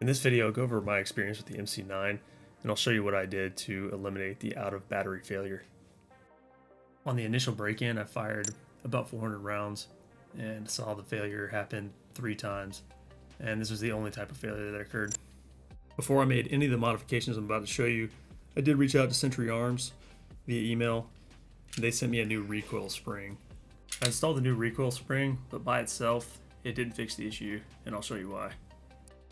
In this video, I'll go over my experience with the MC9, and I'll show you what I did to eliminate the out-of-battery failure. On the initial break-in, I fired about 400 rounds and saw the failure happen 3 times, and this was the only type of failure that occurred. Before I made any of the modifications I'm about to show you, I did reach out to Century Arms via email. They sent me a new recoil spring. I installed the new recoil spring, but by itself, it didn't fix the issue, and I'll show you why.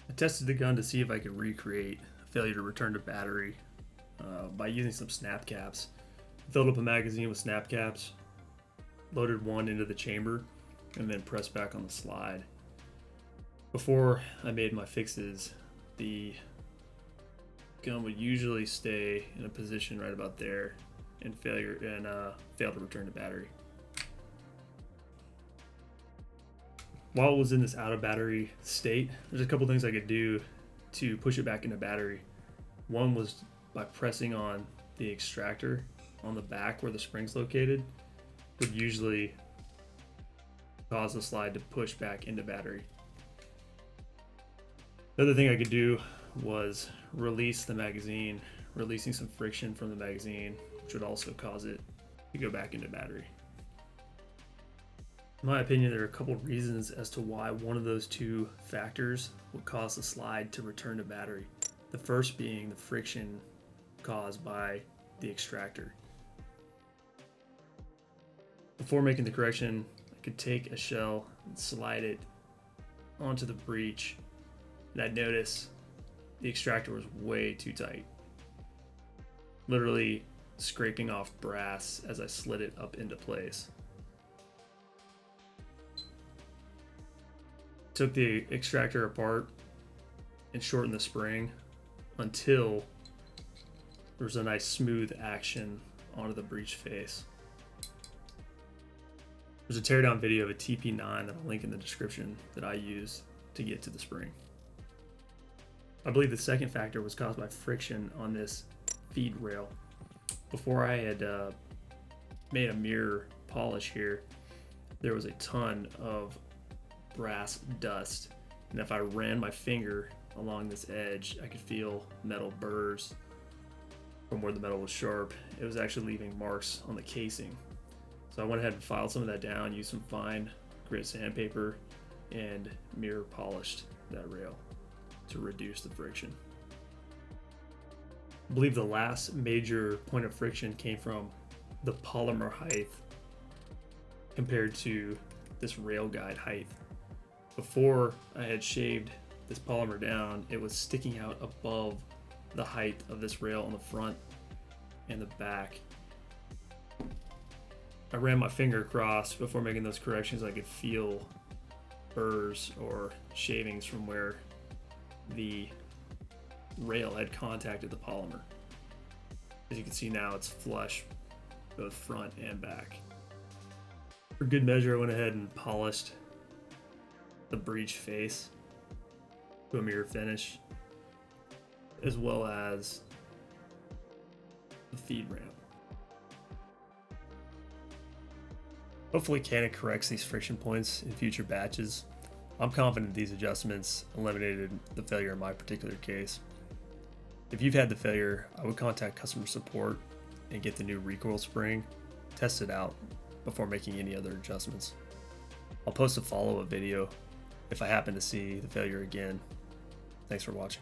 I tested the gun to see if I could recreate a failure to return to battery by using some snap caps. I filled up a magazine with snap caps, loaded one into the chamber, and then pressed back on the slide. Before I made my fixes, the gun would usually stay in a position right about there and fail to return to battery. While it was in this out of battery state, there's a couple things I could do to push it back into battery. One was by pressing on the extractor on the back where the spring's located, would usually cause the slide to push back into battery. The other thing I could do was release the magazine, releasing some friction from the magazine, which would also cause it to go back into battery. In my opinion, there are a couple reasons as to why one of those two factors would cause the slide to return to battery. The first being the friction caused by the extractor. Before making the correction, I could take a shell and slide it onto the breech, and I'd notice the extractor was way too tight. Literally scraping off brass as I slid it up into place. Took the extractor apart and shortened the spring until there was a nice smooth action onto the breech face. There's a teardown video of a TP9 that I'll link in the description that I used to get to the spring. I believe the second factor was caused by friction on this feed rail. Before I had made a mirror polish here, there was a ton of brass dust, and if I ran my finger along this edge, I could feel metal burrs from where the metal was sharp. It was actually leaving marks on the casing. So I went ahead and filed some of that down, used some fine grit sandpaper, and mirror polished that rail to reduce the friction. I believe the last major point of friction came from the polymer height compared to this rail guide height. Before I had shaved this polymer down, it was sticking out above the height of this rail on the front and the back. I ran my finger across before making those corrections. I could feel burrs or shavings from where the rail had contacted the polymer. As you can see now, it's flush both front and back. For good measure, I went ahead and polished the breech face to a mirror finish, as well as the feed ramp. Hopefully Canik corrects these friction points in future batches. I'm confident these adjustments eliminated the failure in my particular case. If you've had the failure, I would contact customer support and get the new recoil spring, test it out before making any other adjustments. I'll post a follow-up video if I happen to see the failure again. Thanks for watching.